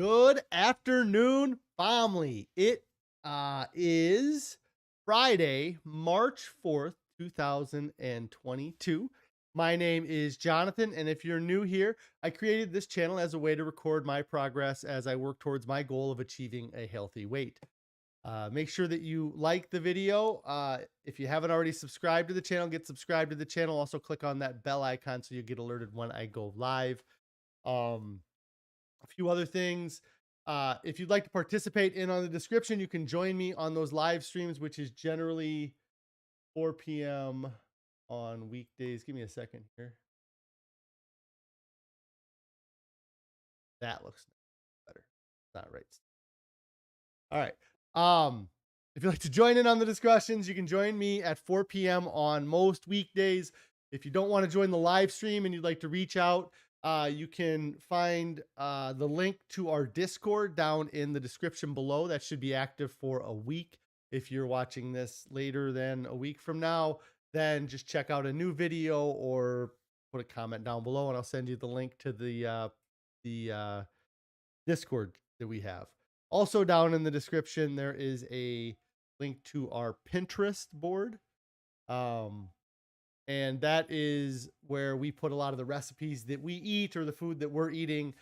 Good afternoon, family. It is Friday, March 4th, 2022. My name is Jonathan, and if you're new here, I created this channel as a way to record my progress as I work towards my goal of achieving a healthy weight. Make sure that you like the video. If you haven't already subscribed to the channel, get subscribed to the channel. Also, click on that bell icon so you get alerted when I go live. A few other things. If you'd like to participate in on the description, you can join me on those live streams, which is generally 4 p.m. on weekdays. Give me a second here. That looks better. Not right. All right. If you'd like to join in on the discussions, you can join me at 4 p.m. on most weekdays. If you don't want to join the live stream and you'd like to reach out, you can find the link to our Discord down in the description below. That should be active for a week. If you're watching this later than a week from now, then just check out a new video or put a comment down below and I'll send you the link to the Discord that we have. Also down in the description, there is a link to our Pinterest board. And that is where we put a lot of the recipes that we eat or the food that we're eating,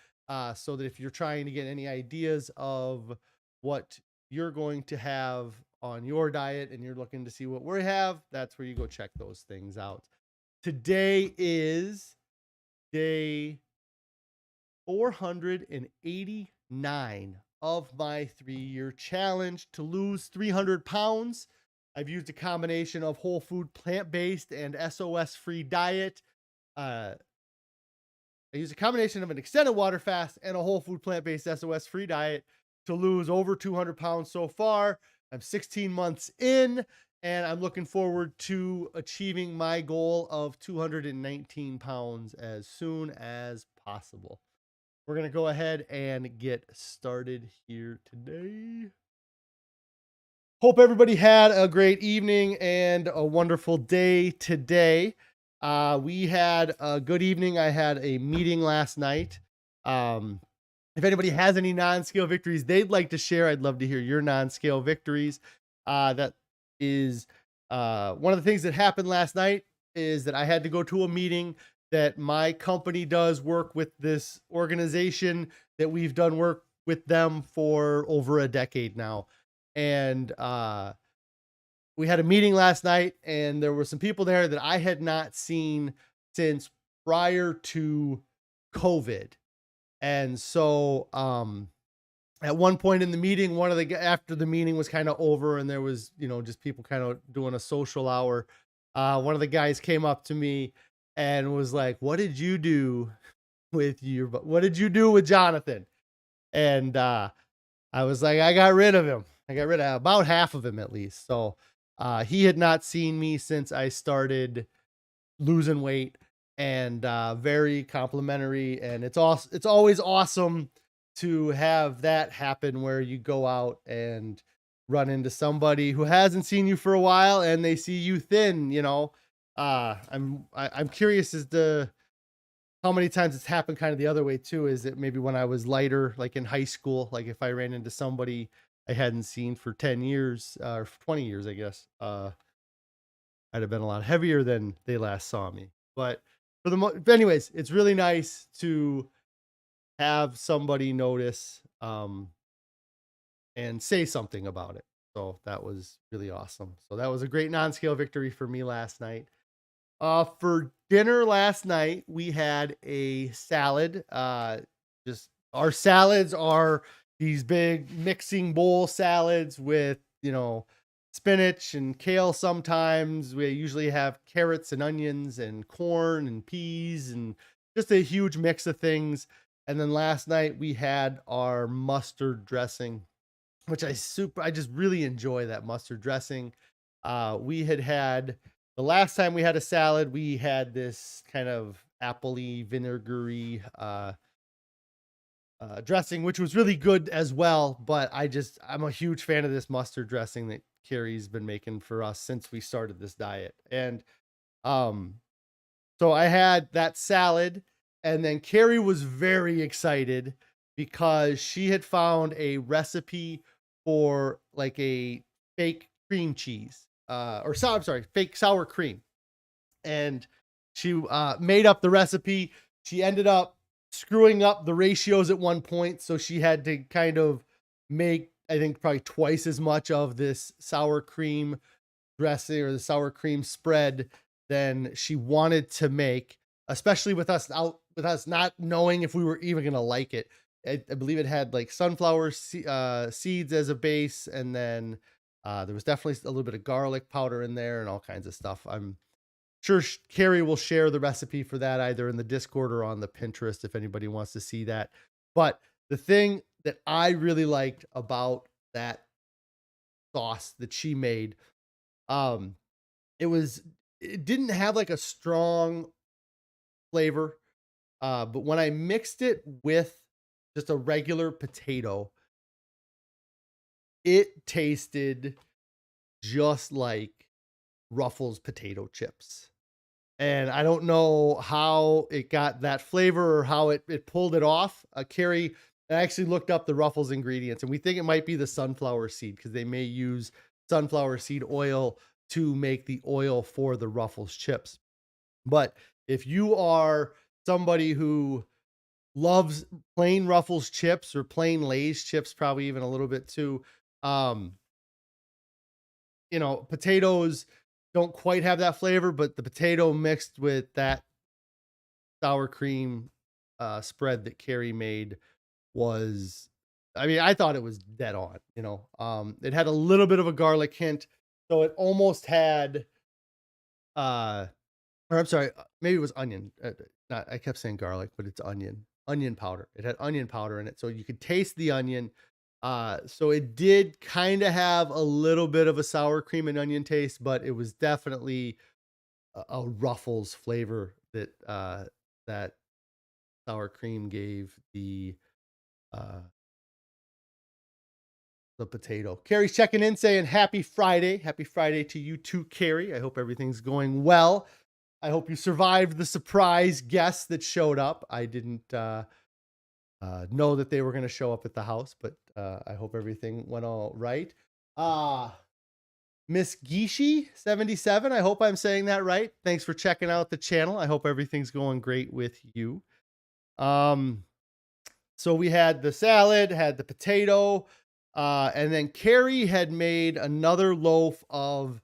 so that if you're trying to get any ideas of what you're going to have on your diet and you're looking to see what we have, that's where you go check those things out. Today is day 489 of my 3-year challenge to lose 300 pounds. I've used a combination of whole food, plant-based, and SOS free diet. I use a combination of an extended water fast and a whole food, plant-based, SOS free diet to lose over 200 pounds so far. I'm 16 months in, and I'm looking forward to achieving my goal of 219 pounds as soon as possible. We're going to go ahead and get started here today. Hope everybody had a great evening and a wonderful day today. We had a good evening. I had a meeting last night. If anybody has any non-scale victories they'd like to share, I'd love to hear your non-scale victories. That is one of the things that happened last night is that I had to go to a meeting that my company does work with this organization that we've done work with them for over a decade now. And we had a meeting last night and there were some people there that I had not seen since prior to COVID. And so at one point in the meeting, after the meeting was kind of over and there was, just people kind of doing a social hour, one of the guys came up to me and was like, what did you do with Jonathan? And I was like, I got rid of him. I got rid of about half of him at least. So he had not seen me since I started losing weight, and very complimentary. And it's always awesome to have that happen where you go out and run into somebody who hasn't seen you for a while and they see you thin, I'm curious as to how many times it's happened kind of the other way too. Is it maybe when I was lighter, like in high school, like if I ran into somebody I hadn't seen for 10 years or 20 years, I guess, I'd have been a lot heavier than they last saw me. But anyways, it's really nice to have somebody notice and say something about it. So that was really awesome. So that was a great non-scale victory for me last night. For dinner last night, we had a salad. Just our salads are these big mixing bowl salads with, spinach and kale. Sometimes we usually have carrots and onions and corn and peas and just a huge mix of things. And then last night we had our mustard dressing, which I just really enjoy that mustard dressing. The last time we had a salad, we had this kind of appley, vinegary dressing, which was really good as well. But I'm a huge fan of this mustard dressing that Carrie's been making for us since we started this diet. And so I had that salad, and then Carrie was very excited because she had found a recipe for like a fake cream cheese, fake sour cream. And she made up the recipe. She ended up screwing up the ratios at one point, so she had to kind of make, I think, probably twice as much of this sour cream dressing or the sour cream spread than she wanted to make, especially with us not knowing if we were even going to like it. I believe it had like sunflower seeds as a base, and then there was definitely a little bit of garlic powder in there and all kinds of stuff. I'm sure Carrie will share the recipe for that either in the Discord or on the Pinterest if anybody wants to see that. But the thing that I really liked about that sauce that she made, um, it didn't have like a strong flavor, but when I mixed it with just a regular potato, it tasted just like Ruffles potato chips. And I don't know how it got that flavor or how it pulled it off. Carrie, I actually looked up the Ruffles ingredients, and we think it might be the sunflower seed because they may use sunflower seed oil to make the oil for the Ruffles chips. But if you are somebody who loves plain Ruffles chips or plain Lay's chips, probably even a little bit too, potatoes don't quite have that flavor, but the potato mixed with that sour cream spread that Carrie made was, I mean, I thought it was dead on. It had a little bit of a garlic hint, so it almost had or I'm sorry, maybe it was onion. I kept saying garlic, but it's onion powder. It had onion powder in it, so you could taste the onion. So it did kind of have a little bit of a sour cream and onion taste, but it was definitely a Ruffles flavor that sour cream gave the potato. Carrie's checking in saying happy Friday. Happy Friday to you too, Carrie. I hope everything's going well. I hope you survived the surprise guests that showed up. I didn't know that they were going to show up at the house, but I hope everything went all right. Miss Gishi 77, I hope I'm saying that right. Thanks for checking out the channel. I hope everything's going great with you. So we had the salad, had the potato, and then Carrie had made another loaf of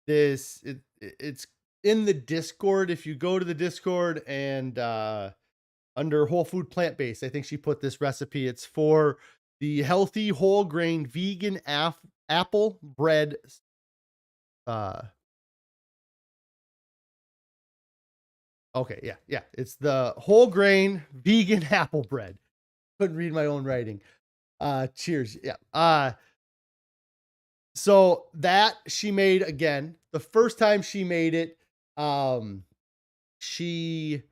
this. It's in the Discord. If you go to the Discord and under whole food plant-based, I think she put this recipe. It's for the healthy whole grain vegan apple bread. Okay, yeah. It's the whole grain vegan apple bread. Couldn't read my own writing. Cheers. Yeah. So that she made again. The first time she made it, she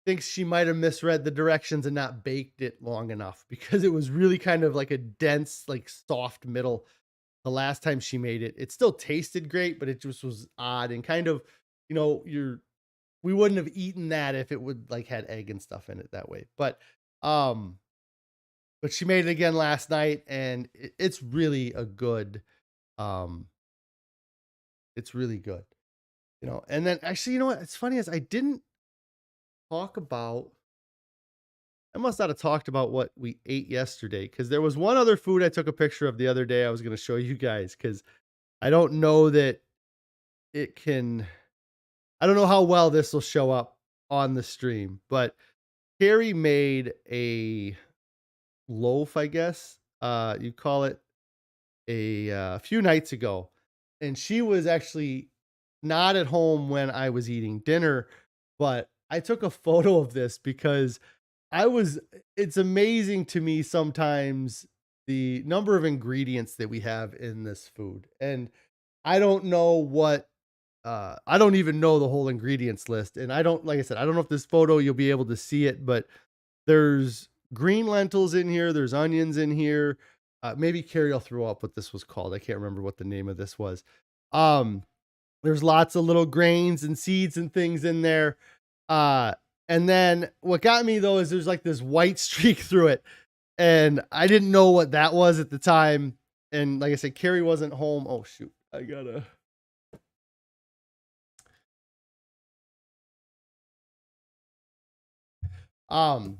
thinks she might have misread the directions and not baked it long enough because it was really kind of like a dense, like soft middle. The last time she made it, it still tasted great, but it just was odd and kind of, we wouldn't have eaten that if it would like had egg and stuff in it that way. But she made it again last night, and it's really a good, it's really good, and then actually, you know what? It's funny as I didn't talk about, I must not have talked about what we ate yesterday. Cause there was one other food I took a picture of the other day. I was going to show you guys. Cause I don't know that I don't know how well this will show up on the stream, but Carrie made a loaf, I guess you call it, a few nights ago, and she was actually not at home when I was eating dinner, but I took a photo of this because it's amazing to me sometimes the number of ingredients that we have in this food. And I don't know I don't even know the whole ingredients list. And like I said, I don't know if this photo you'll be able to see it, but there's green lentils in here. There's onions in here. Maybe Carrie will throw up what this was called. I can't remember what the name of this was. There's lots of little grains and seeds and things in there. And then what got me though is there's like this white streak through it. And I didn't know what that was at the time. And like I said, Carrie wasn't home. Oh shoot, I gotta. Um,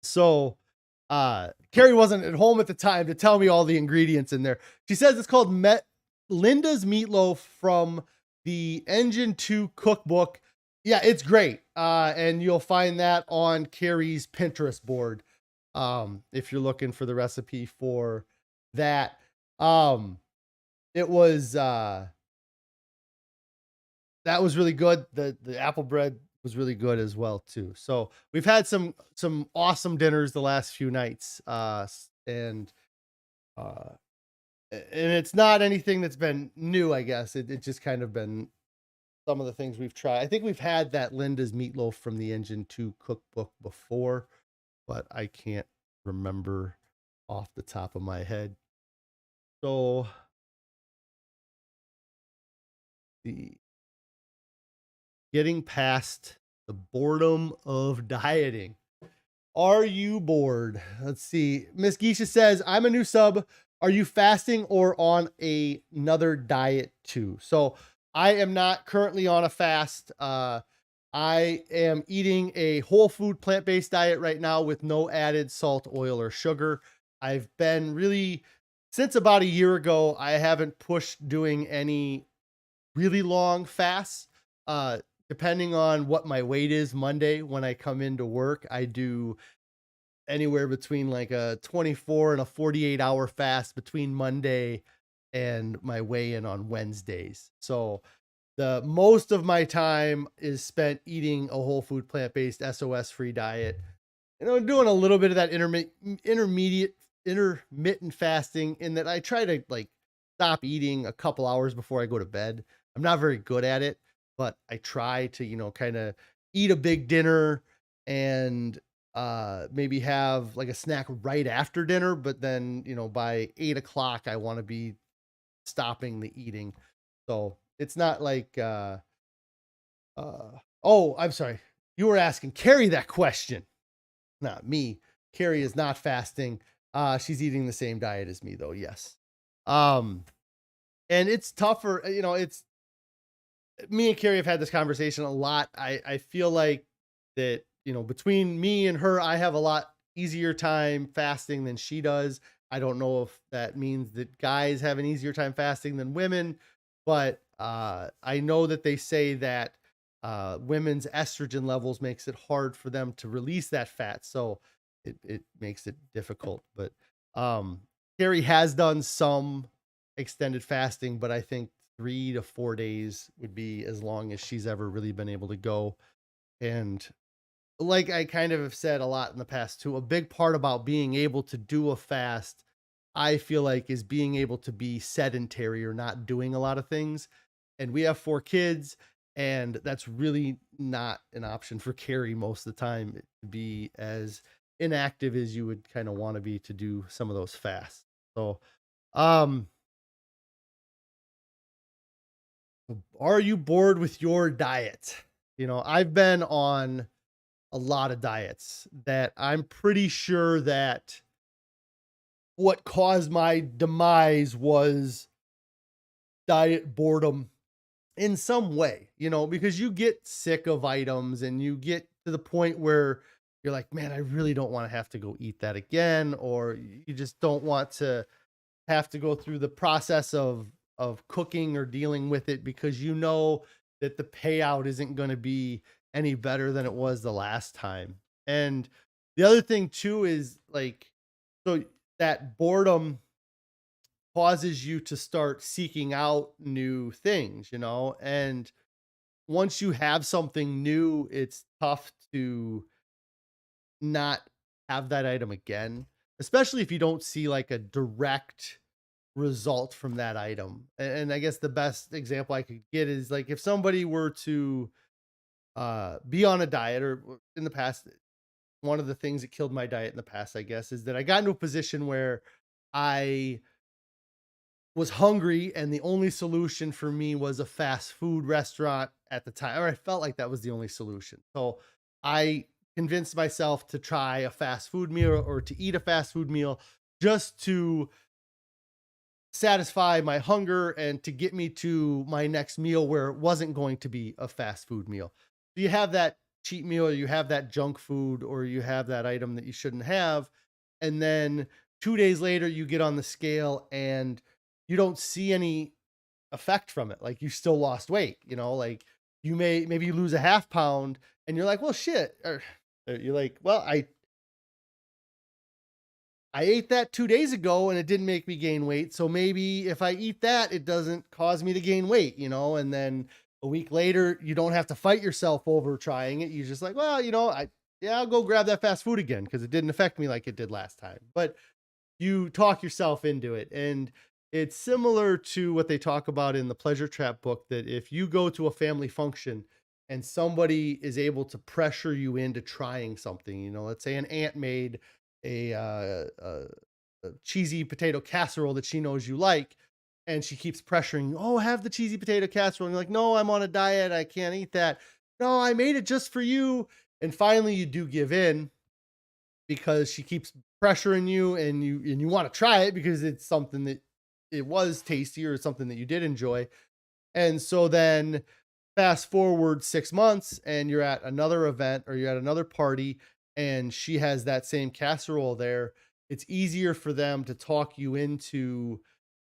so Carrie wasn't at home at the time to tell me all the ingredients in there. She says it's called Linda's meatloaf from the Engine 2 cookbook. Yeah, it's great. And you'll find that on Carrie's Pinterest board. If you're looking for the recipe for that. It was that was really good. The apple bread was really good as well too. So we've had some awesome dinners the last few nights. And uh and it's not anything that's been new, I guess. It just kind of been some of the things we've tried. I think we've had that Linda's meatloaf from the Engine 2 cookbook before, but I can't remember off the top of my head. So the getting past the boredom of dieting. Are you bored? Let's see. Miss Geisha says, I'm a new sub. Are you fasting or on another diet too? So I am not currently on a fast. I am eating a whole food plant-based diet right now with no added salt, oil, or sugar. I've been really, since about a year ago, I haven't pushed doing any really long fasts. Depending on what my weight is Monday when I come into work, I do anywhere between like a 24 and a 48-hour fast between Monday and my weigh-in on Wednesdays. So the most of my time is spent eating a whole food plant-based SOS free diet. And I'm doing a little bit of that intermittent fasting in that I try to like stop eating a couple hours before I go to bed. I'm not very good at it, but I try to, kind of eat a big dinner and maybe have like a snack right after dinner, but then, by 8 o'clock, I want to be stopping the eating. So it's not like, oh, I'm sorry. You were asking Carrie that question, not me. Carrie is not fasting. She's eating the same diet as me though. Yes. Um, and it's tougher, it's me and Carrie have had this conversation a lot. I feel like that, between me and her, I have a lot easier time fasting than she does. I don't know if that means that guys have an easier time fasting than women, but I know that they say that women's estrogen levels makes it hard for them to release that fat. So it makes it difficult. But Carrie has done some extended fasting, but I think 3 to 4 days would be as long as she's ever really been able to go. And like I kind of have said a lot in the past too, a big part about being able to do a fast, I feel like, is being able to be sedentary or not doing a lot of things. And we have 4 kids, and that's really not an option for Carrie most of the time to be as inactive as you would kind of want to be to do some of those fasts. So, um, are you bored with your diet? I've been on a lot of diets that I'm pretty sure that what caused my demise was diet boredom in some way, because you get sick of items and you get to the point where you're like, man, I really don't want to have to go eat that again. Or you just don't want to have to go through the process of cooking or dealing with it because you know that the payout isn't going to be any better than it was the last time. And the other thing too is like, so that boredom causes you to start seeking out new things, and once you have something new, it's tough to not have that item again, especially if you don't see like a direct result from that item. And I guess the best example I could get is like if somebody were to be on a diet, or in the past, one of the things that killed my diet in the past, I guess, is that I got into a position where I was hungry and the only solution for me was a fast food restaurant at the time, or I felt like that was the only solution. So I convinced myself to try a fast food meal or to eat a fast food meal just to satisfy my hunger and to get me to my next meal where it wasn't going to be a fast food meal. So you have that cheat meal, or you have that junk food, or you have that item that you shouldn't have. And then 2 days later, you get on the scale and you don't see any effect from it. Like you still lost weight, like maybe you lose a half pound and you're like, well, shit. Or you're like, well, I ate that 2 days ago and it didn't make me gain weight. So maybe if I eat that, it doesn't cause me to gain weight, and then a week later, you don't have to fight yourself over trying it. You're just like, well, yeah, I'll go grab that fast food again because it didn't affect me like it did last time. But you talk yourself into it. And it's similar to what they talk about in the Pleasure Trap book, that if you go to a family function and somebody is able to pressure you into trying something, let's say an aunt made a cheesy potato casserole that she knows you like, and she keeps pressuring you, oh, have the cheesy potato casserole. And you're like, no, I'm on a diet. I can't eat that. No, I made it just for you. And finally you do give in because she keeps pressuring you, and you want to try it because it's something that it was tasty or something that you did enjoy. And so then fast forward 6 months and you're at another event or you're at another party and she has that same casserole there. It's easier for them to talk you into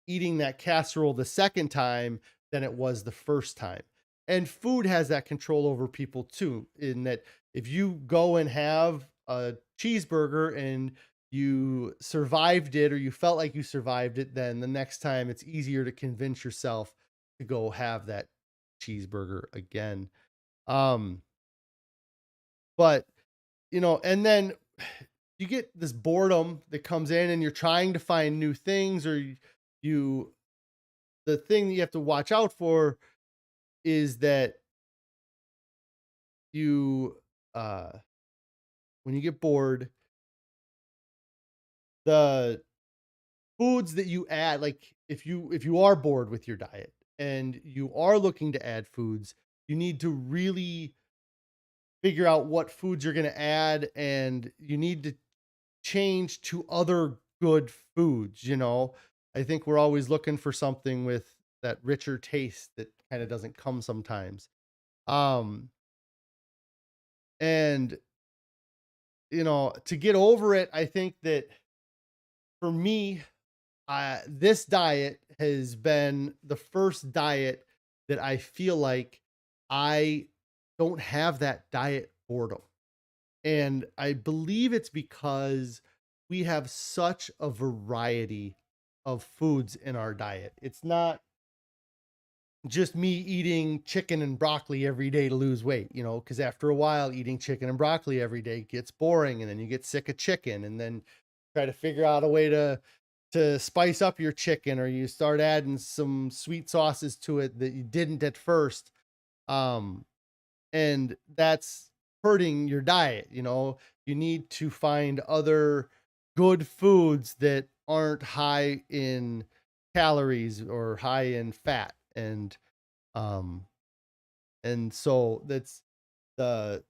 eating that casserole the second time than it was the first time. And food has that control over people too, in that if you go and have a cheeseburger and you survived it, or you felt like you survived it, then the next time it's easier to convince yourself to go have that cheeseburger again. Um, but and then you get this boredom that comes in and you're trying to find new things, or you the thing that you have to watch out for is that you uh when you get bored, the foods that you add, like if you are bored with your diet and you are looking to add foods, you need to really figure out what foods you're going to add, and you need to change to other good foods. I think we're always looking for something with that richer taste that kind of doesn't come sometimes. Um and to get over it, I think that for me, this diet has been the first diet that I feel like I don't have that diet boredom. And I believe it's because we have such a variety of foods in our diet. It's not just me eating chicken and broccoli every day to lose weight, because after a while, eating chicken and broccoli every day gets boring, and then you get sick of chicken, and then try to figure out a way to spice up your chicken, or you start adding some sweet sauces to it that you didn't at first. Um, and that's hurting your diet. You need to find other good foods that aren't high in calories or high in fat. Um and so that's the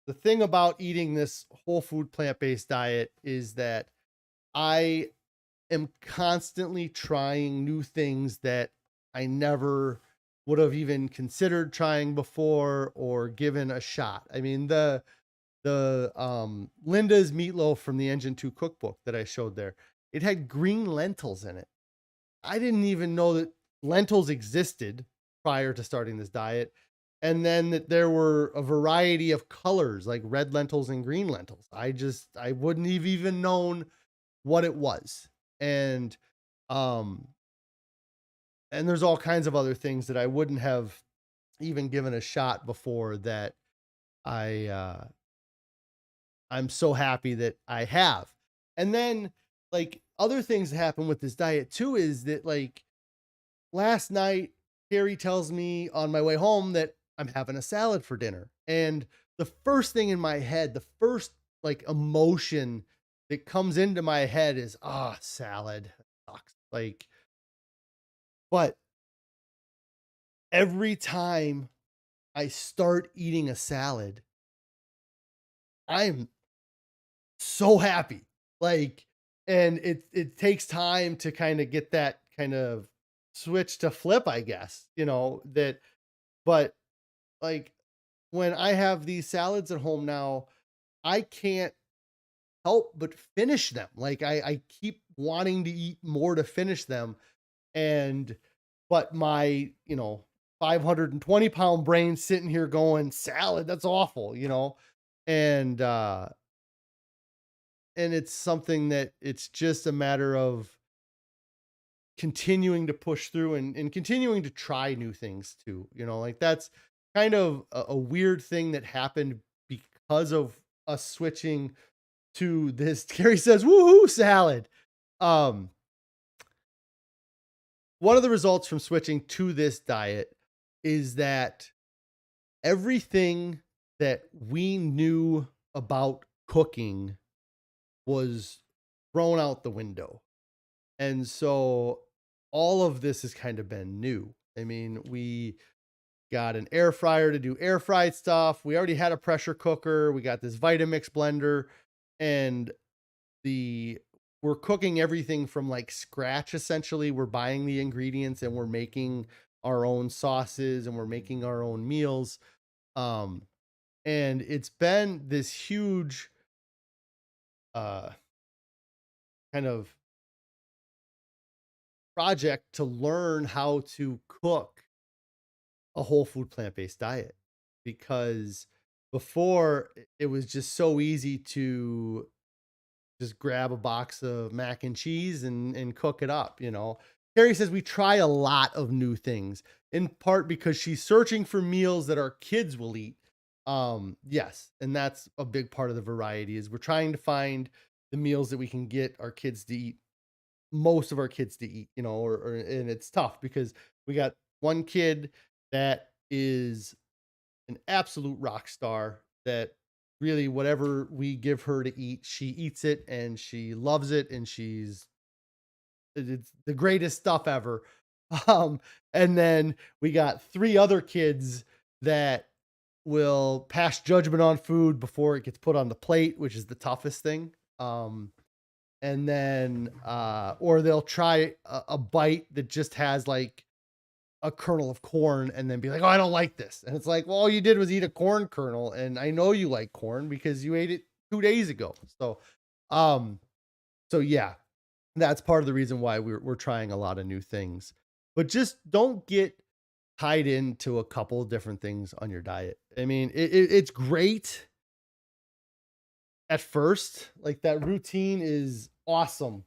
the thing about eating this whole food plant-based diet, is that I am constantly trying new things that I never would have even considered trying before or given a shot. I mean, the Linda's meatloaf from the Engine 2 cookbook that I showed there, it had green lentils in it. I didn't even know that lentils existed prior to starting this diet. And then that there were a variety of colors, like red lentils and green lentils. I wouldn't have even known what it was. And um and there's all kinds of other things that I wouldn't have even given a shot before, that I I'm so happy that I have. And then, like, other things that happen with this diet too is that, like, last night Carrie tells me on my way home that I'm having a salad for dinner. And the first thing in my head, the first like emotion that comes into my head is, ah, salad sucks. Like, but every time I start eating a salad, I'm so happy. Like, and it takes time to kind of get that kind of switch to flip, I guess, that, but like when I have these salads at home now, I can't help but finish them. Like I keep wanting to eat more to finish them. And but my, 520-pound brain sitting here going, salad, that's awful, And and it's something that it's just a matter of continuing to push through and continuing to try new things too. Like that's kind of a weird thing that happened because of us switching to this. Carrie says, woohoo, salad. Um, One of the results from switching to this diet is that everything that we knew about cooking was thrown out the window. And so all of this has kind of been new. I mean, we got an air fryer to do air fried stuff. We already had a pressure cooker. We got this Vitamix blender, and the we're cooking everything from like scratch. Essentially, we're buying the ingredients and we're making our own sauces and we're making our own meals. Um, and it's been this huge uh kind of project to learn how to cook a whole food plant-based diet, because before it was just so easy to just grab a box of mac and cheese and cook it up. Carrie says we try a lot of new things, in part because she's searching for meals that our kids will eat. Yes, and that's a big part of the variety is we're trying to find the meals that we can get our kids to eat, most of our kids to eat, and it's tough because we got one kid that is an absolute rock star that really whatever we give her to eat, she eats it and she loves it and it's the greatest stuff ever. Um, and then we got three other kids that will pass judgment on food before it gets put on the plate, which is the toughest thing. And then or they'll try a bite that just has like a kernel of corn and then be like, "Oh, I don't like this." And it's like, "Well, all you did was eat a corn kernel, and I know you like corn because you ate it 2 days ago." Um, so yeah, that's part of the reason why we're trying a lot of new things. But just don't get tied into a couple of different things on your diet. I mean, it's great at first. Like that routine is awesome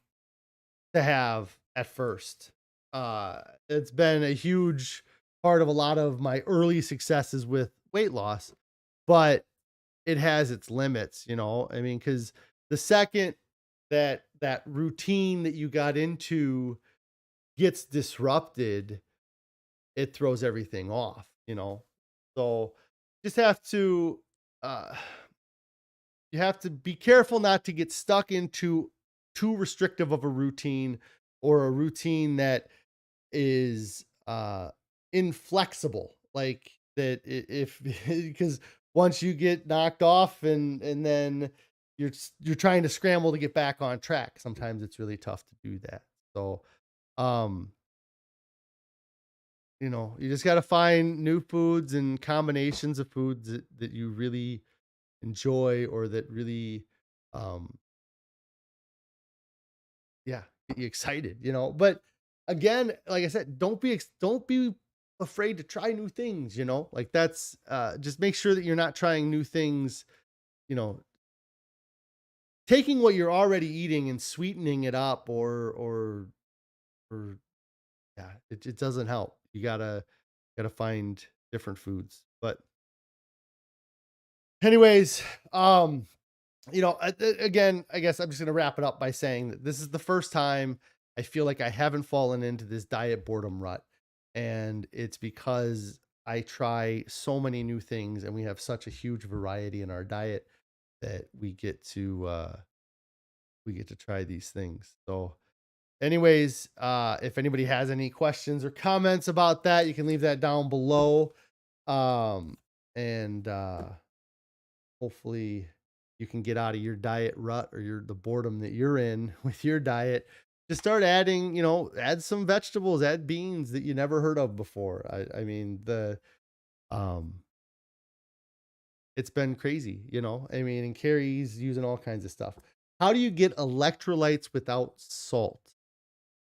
to have at first. It's been a huge part of a lot of my early successes with weight loss, but it has its limits. I mean, because the second that routine that you got into gets disrupted, it throws everything off. So just have to uh you have to be careful not to get stuck into too restrictive of a routine, or a routine that is inflexible, like that if because once you get knocked off and then you're trying to scramble to get back on track, sometimes it's really tough to do that. So um you just got to find new foods and combinations of foods that you really enjoy, or that really um yeah, get you excited. But again, like I said, don't be afraid to try new things. Like that's just make sure that you're not trying new things, you know, taking what you're already eating and sweetening it up, or yeah, it doesn't help. You gotta find different foods. But anyways, again, I guess I'm just going to wrap it up by saying that this is the first time I feel like I haven't fallen into this diet boredom rut. And it's because I try so many new things and we have such a huge variety in our diet that we get to try these things. So anyways, if anybody has any questions or comments about that, you can leave that down below. And hopefully you can get out of your diet rut or the boredom that you're in with your diet. Just start adding, add some vegetables, add beans that you never heard of before. I mean, um, it's been crazy. I mean, and Carrie's using all kinds of stuff. How do you get electrolytes without salt?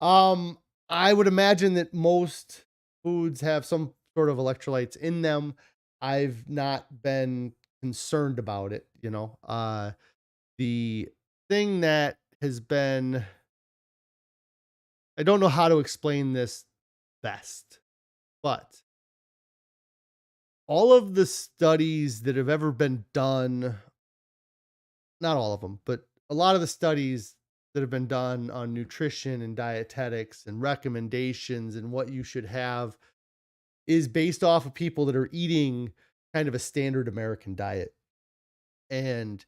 Um, I would imagine that most foods have some sort of electrolytes in them. I've not been concerned about it. The thing that has been, I don't know how to explain this best, but all of the studies that have ever been done, not all of them, but a lot of the studies that have been done on nutrition and dietetics and recommendations and what you should have is based off of people that are eating kind of a standard American diet. And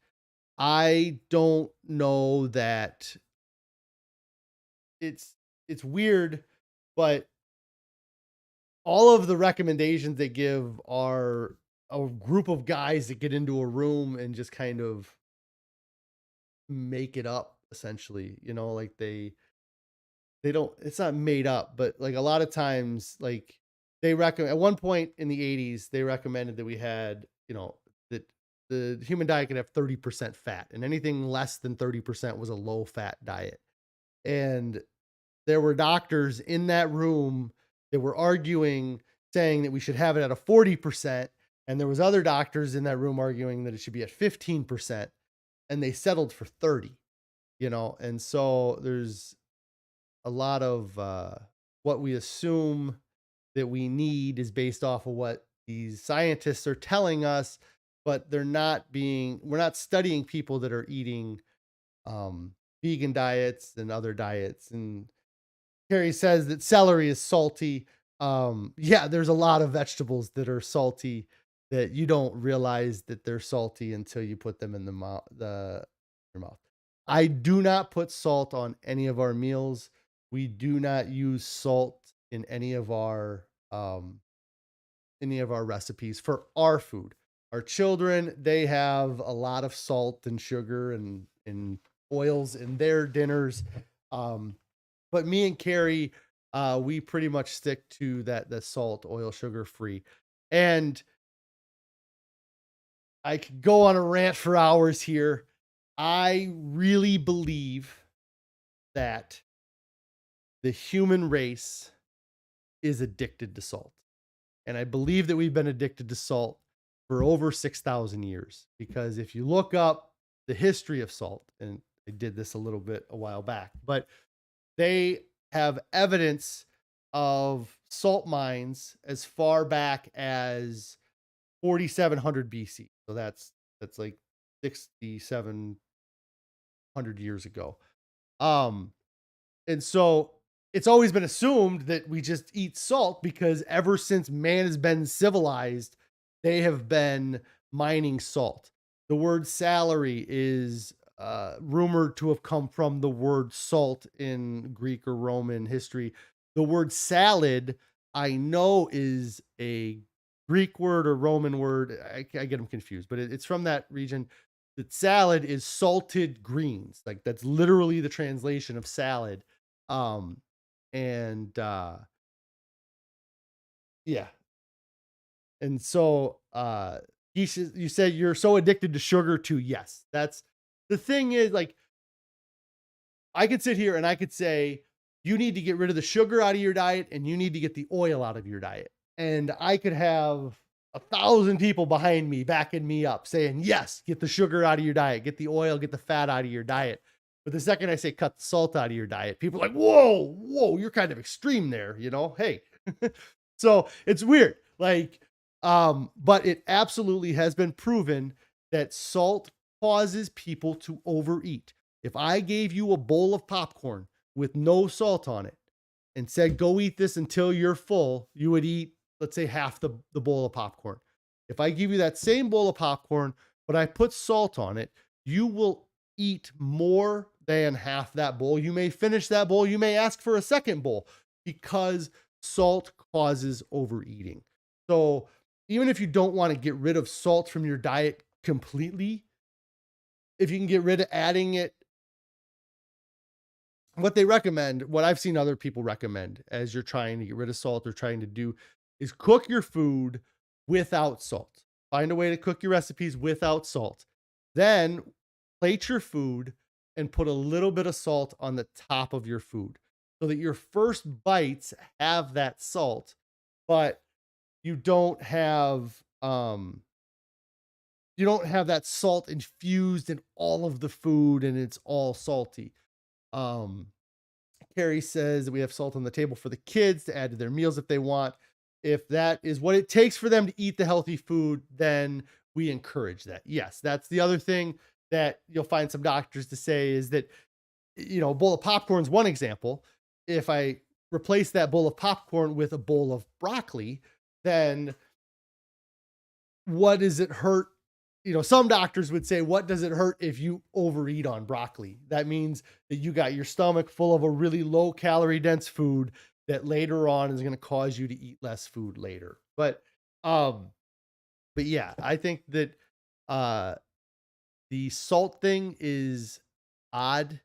I don't know that it's weird, but all of the recommendations they give are a group of guys that get into a room and just kind of make it up essentially, like they don't, it's not made up, but like a lot of times, like they recommend at one point in the 80s, they recommended that we had, that the human diet could have 30% fat, and anything less than 30% was a low fat diet. And there were doctors in that room that were arguing, saying that we should have it at a 40%. And there was other doctors in that room arguing that it should be at 15%. And they settled for 30. And so there's a lot of what we assume that we need is based off of what these scientists are telling us, but we're not studying people that are eating vegan diets and other diets. And Carrie says that celery is salty. Yeah, there's a lot of vegetables that are salty that you don't realize that they're salty until you put them in your mouth. I do not put salt on any of our meals. We do not use salt in any of our recipes for our food. Our children, they have a lot of salt and sugar and oils in their dinners. But me and Carrie, we pretty much stick to the salt, oil, sugar free. And I could go on a rant for hours here. I really believe that the human race is addicted to salt. And I believe that we've been addicted to salt for over 6,000 years. Because if you look up the history of salt, and I did this a little bit a while back, but they have evidence of salt mines as far back as 4,700 BC. So that's like 6,700 years ago. And so it's always been assumed that we just eat salt because ever since man has been civilized, they have been mining salt. The word salary is rumored to have come from the word salt in Greek or Roman history. The word salad, I know, is a Greek word or Roman word. I get them confused, but it's from that region. That salad is salted greens. Like that's literally the translation of salad. Um, and yeah. And so you said you're so addicted to sugar too. Yes. That's the thing is, like, I could sit here and I could say, you need to get rid of the sugar out of your diet and you need to get the oil out of your diet. And I could have 1,000 people behind me backing me up saying, yes, get the sugar out of your diet, get the oil, get the fat out of your diet. But the second I say cut the salt out of your diet, people are like, whoa, you're kind of extreme there, hey. So it's weird. Like, but it absolutely has been proven that salt causes people to overeat. If I gave you a bowl of popcorn with no salt on it and said, go eat this until you're full, you would eat, let's say, half the bowl of popcorn. If I give you that same bowl of popcorn, but I put salt on it, you will eat more than half that bowl. You may finish that bowl. You may ask for a second bowl because salt causes overeating. So even if you don't want to get rid of salt from your diet completely, if you can get rid of adding it, what they recommend, what I've seen other people recommend as you're trying to get rid of salt or trying to do is cook your food without salt. Find a way to cook your recipes without salt. Then plate your food and put a little bit of salt on the top of your food so that your first bites have that salt, but you don't have um you don't have that salt infused in all of the food and it's all salty. Um Carrie says that we have salt on the table for the kids to add to their meals if they want. If that is what it takes for them to eat the healthy food, then we encourage that. Yes, that's the other thing that you'll find some doctors to say is that, a bowl of popcorn is one example. If I replace that bowl of popcorn with a bowl of broccoli, then what does it hurt? Some doctors would say, what does it hurt if you overeat on broccoli? That means that you got your stomach full of a really low calorie dense food that later on is going to cause you to eat less food later. Um, but yeah, I think that uh the salt thing is odd.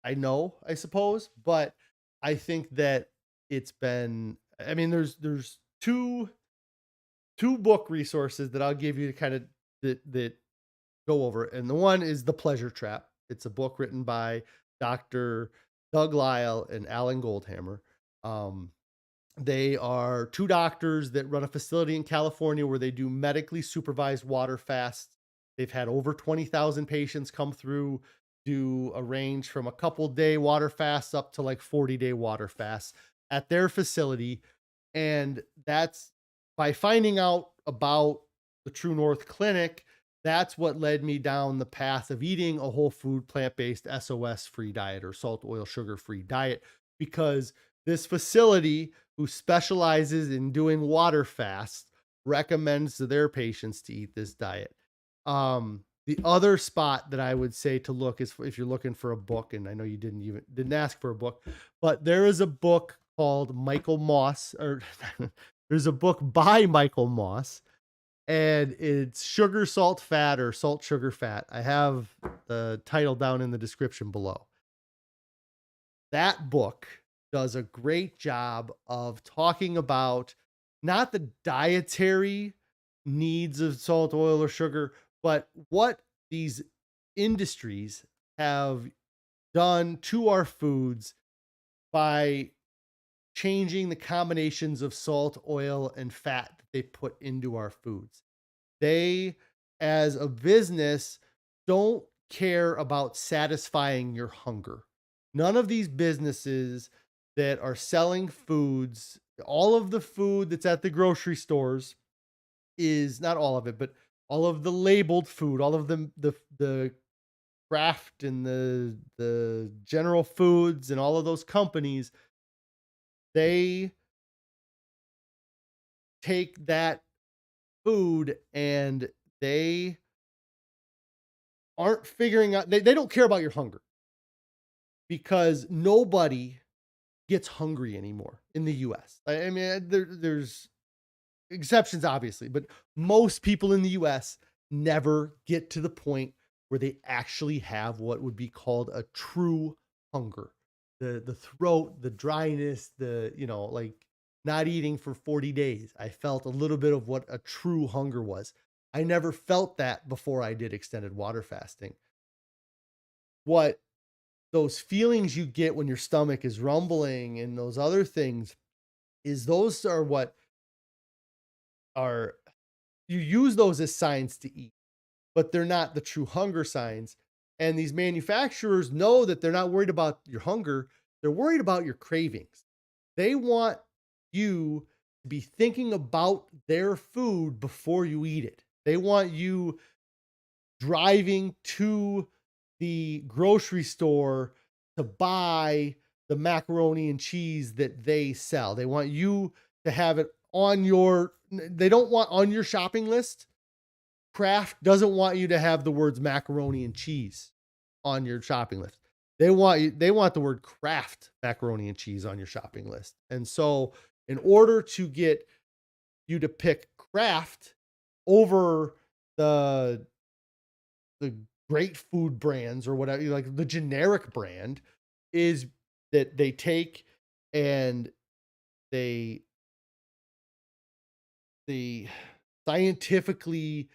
I know, I suppose, but I think that it's been, I mean, there's two book resources that I'll give you to kind of that go over it. And the one is The Pleasure Trap. It's a book written by Dr. Doug Lisle and Alan Goldhamer. Um, they are two doctors that run a facility in California where they do medically supervised water fasts. They've had over 20,000 patients come through, do a range from a couple day water fasts up to like 40-day water fasts at their facility. And that's by finding out about the True North Clinic, that's what led me down the path of eating a whole food, plant-based SOS free diet or salt, oil, sugar free diet, because this facility who specializes in doing water fasts recommends to their patients to eat this diet. The other spot that I would say to look is if you're looking for a book, and I know you didn't ask for a book, but there is a book called Michael Moss, or there's a book by Michael Moss, and it's Sugar, Salt, Fat, or Salt, Sugar, Fat. I have the title down in the description below. That book does a great job of talking about not the dietary needs of salt, oil, or sugar, but what these industries have done to our foods by changing the combinations of salt, oil, and fat that they put into our foods. They, as a business, don't care about satisfying your hunger. None of these businesses that are selling foods, all of the food that's at the grocery stores is not all of it, but all of the labeled food, all of the craft and the general foods and all of those companies, they take that food and they aren't figuring out they don't care about your hunger because nobody gets hungry anymore in the US. I mean, there's exceptions, obviously, but most people in the US never get to the point where they actually have what would be called a true hunger. The throat, the dryness, like not eating for 40 days. I felt a little bit of what a true hunger was. I never felt that before I did extended water fasting. What those feelings you get when your stomach is rumbling and those other things is those are what are you use those as signs to eat, but they're not the true hunger signs. And these manufacturers know that they're not worried about your hunger, they're worried about your cravings. They want you to be thinking about their food before you eat it. They want you driving to the grocery store to buy the macaroni and cheese that they sell. They want you to have it on they don't want on your shopping list. Kraft doesn't want you to have the words macaroni and cheese on your shopping list. They want the word Kraft macaroni and cheese on your shopping list. And so in order to get you to pick Kraft over the the great food brands or whatever, like the generic brand, is that they take and they they scientifically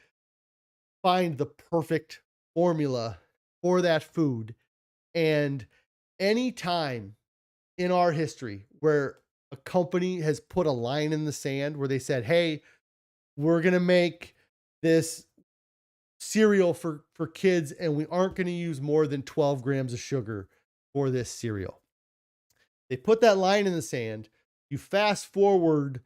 find the perfect formula for that food. And any time in our history where a company has put a line in the sand where they said, "Hey, we're going to make this cereal for kids and we aren't going to use more than 12 grams of sugar for this cereal." They put that line in the sand. You fast forward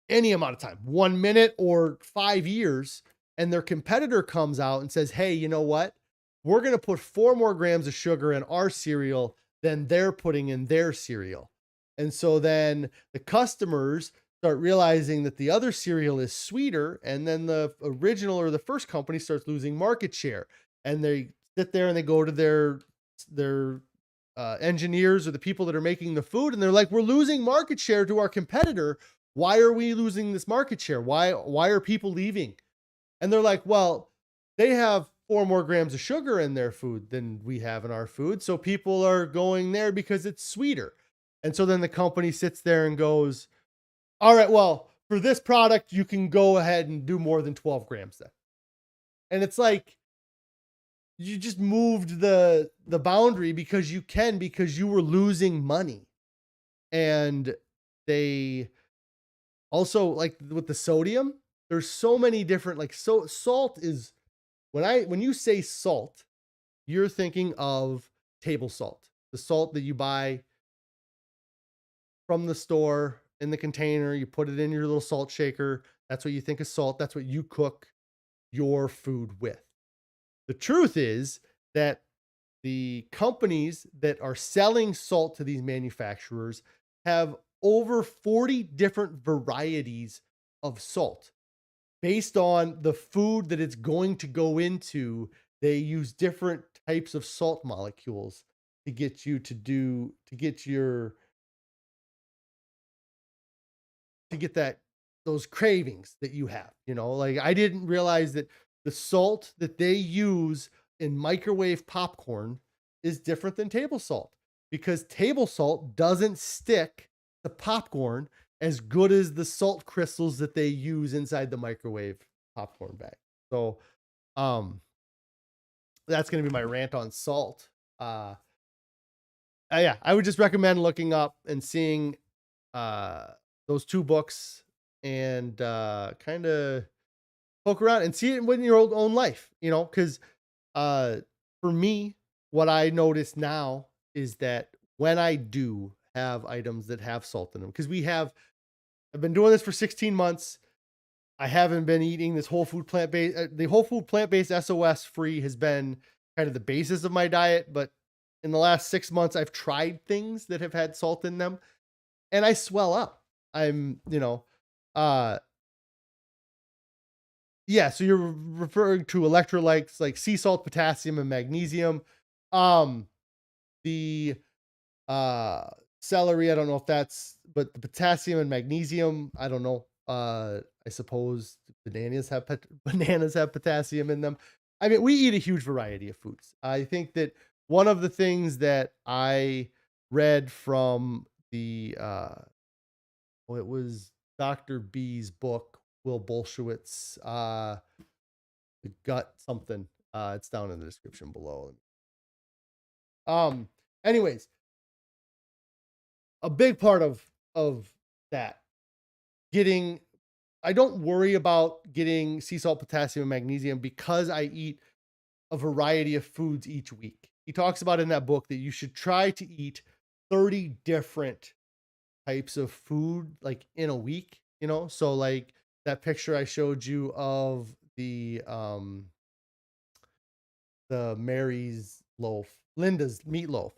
any amount of time, 1 minute or 5 years, and their competitor comes out and says, "Hey, you know what? We're going to put 4 more grams of sugar in our cereal than they're putting in their cereal." And so then the customers start realizing that the other cereal is sweeter, and then the original or the first company starts losing market share. And they sit there and they go to their engineers or the people that are making the food, and they're like, "We're losing market share to our competitor. Why are we losing this market share? Why are people leaving?" And they're like, "Well, they have 4 more grams of sugar in their food than we have in our food, so people are going there because it's sweeter." And so then the company sits there and goes, "All right, well, for this product, you can go ahead and do more than 12 grams then." And it's like, you just moved the boundary because you can, because you were losing money. And they also, like with the sodium, there's so many different, like, so salt is, when you say salt, you're thinking of table salt, the salt that you buy from the store in the container, you put it in your little salt shaker. That's what you think of salt. That's what you cook your food with. The truth is that the companies that are selling salt to these manufacturers have over 40 different varieties of salt based on the food that it's going to go into. They use different types of salt molecules to get you to get your to get that those cravings that you have, like, I didn't realize that the salt that they use in microwave popcorn is different than table salt, because table salt doesn't stick to popcorn as good as the salt crystals that they use inside the microwave popcorn bag. So, um that's going to be my rant on salt. uh yeah, I would just recommend looking up and seeing uh those 2 books, and kind of poke around and see it in your own life, because uh for me, what I notice now is that when I do have items that have salt in them, because I've been doing this for 16 months. I haven't been eating this whole food plant-based, the whole food plant-based SOS free has been kind of the basis of my diet. But in the last 6 months, I've tried things that have had salt in them, and I swell up. I'm, uh, yeah. So you're referring to electrolytes like sea salt, potassium, and magnesium. Um, the uh celery, I don't know if that's, but the potassium and magnesium, I don't know. I suppose bananas have potassium in them. I mean, we eat a huge variety of foods. I think that one of the things that I read from the well, it was Dr. B's book, Will Bulsiewicz, the gut something. It's down in the description below. Um, anyways, a big part of that, getting I don't worry about getting sea salt, potassium, and magnesium because I eat a variety of foods each week. He talks about in that book that you should try to eat 30 different types of food, like, in a week, So, like, that picture I showed you of the Mary's loaf, Linda's meatloaf.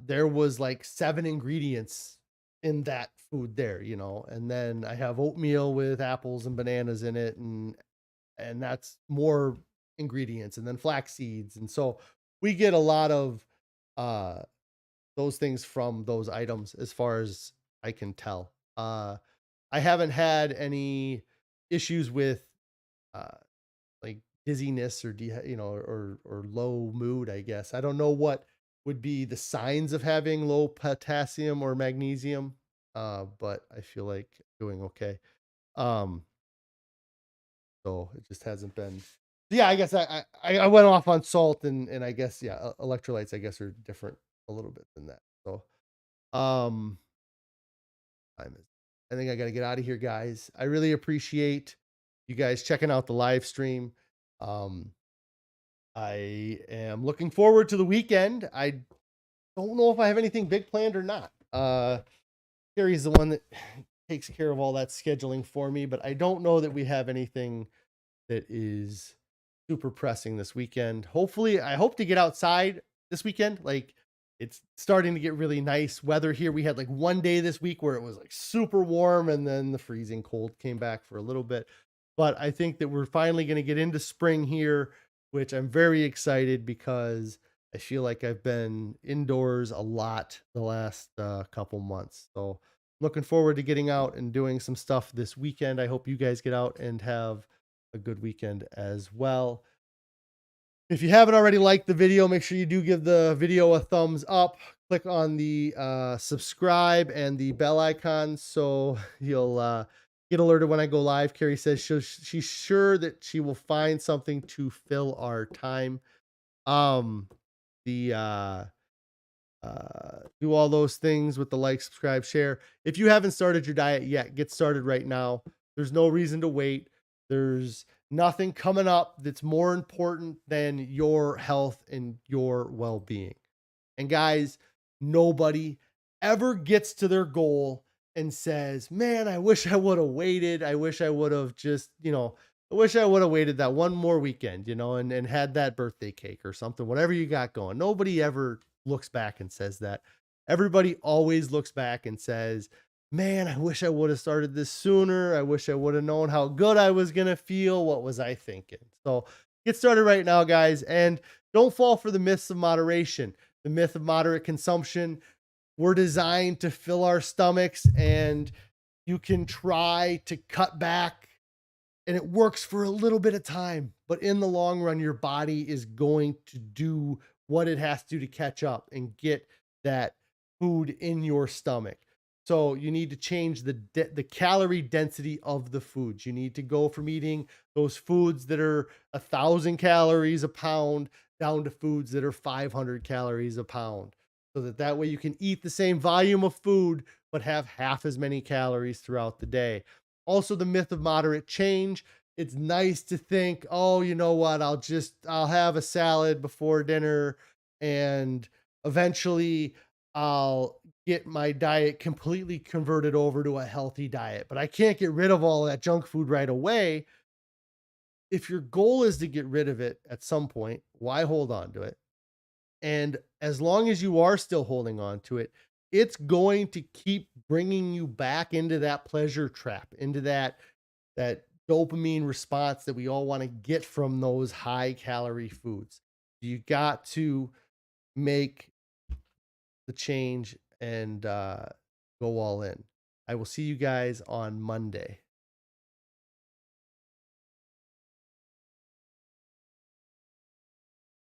There was like 7 ingredients in that food there, and then I have oatmeal with apples and bananas in it, and that's more ingredients, and then flax seeds. And so we get a lot of uh those things from those items, as far as I can tell. I haven't had any issues with uh like dizziness or or low mood, I guess. I don't know what would be the signs of having low potassium or magnesium, but I feel like doing okay. Um, so it just hasn't been. Yeah, I guess I went off on salt and I guess yeah, electrolytes I guess are different a little bit than that. So um, time is. I think I got to get out of here, guys. I really appreciate you guys checking out the live stream. Um, I am looking forward to the weekend. I don't know if I have anything big planned or not. Carrie's the one that takes care of all that scheduling for me, but I don't know that we have anything that is super pressing this weekend. Hopefully, I hope to get outside this weekend. Like it's starting to get really nice weather here. We had like one day this week where it was like super warm and then the freezing cold came back for a little bit. But I think that we're finally going to get into spring here, which I'm very excited because I feel like I've been indoors a lot the last couple months. So looking forward to getting out and doing some stuff this weekend. I hope you guys get out and have a good weekend as well. If you haven't already liked the video, make sure you do give the video a thumbs up. Click on the subscribe and the bell icon so you'll get alerted when I go live. Carrie says she's sure that she will find something to fill our time. Um, the do all those things with the like, subscribe, share. If you haven't started your diet yet, get started right now. There's no reason to wait. There's nothing coming up that's more important than your health and your well-being. And guys, nobody ever gets to their goal and says, man, I wish I would have waited. I wish I would have just, I wish I would have waited that one more weekend, and had that birthday cake or something, whatever you got going. Nobody ever looks back and says that. Everybody always looks back and says, man, I wish I would have started this sooner. I wish I would have known how good I was going to feel. What was I thinking? So get started right now, guys. And don't fall for the myths of moderation. The myth of moderate consumption. We're designed to fill our stomachs, and you can try to cut back and it works for a little bit of time, but in the long run, your body is going to do what it has to catch up and get that food in your stomach. So you need to change the calorie density of the foods. You need to go from eating those foods that are 1,000 calories a pound down to foods that are 500 calories a pound, so that way you can eat the same volume of food but have half as many calories throughout the day. Also, the myth of moderate change. It's nice to think, oh, you know what? I'll have a salad before dinner and eventually I'll get my diet completely converted over to a healthy diet. But I can't get rid of all that junk food right away. If your goal is to get rid of it at some point, why hold on to it? And as long as you are still holding on to it, it's going to keep bringing you back into that pleasure trap, into that dopamine response that we all want to get from those high calorie foods. You got to make the change and go all in. I will see you guys on Monday.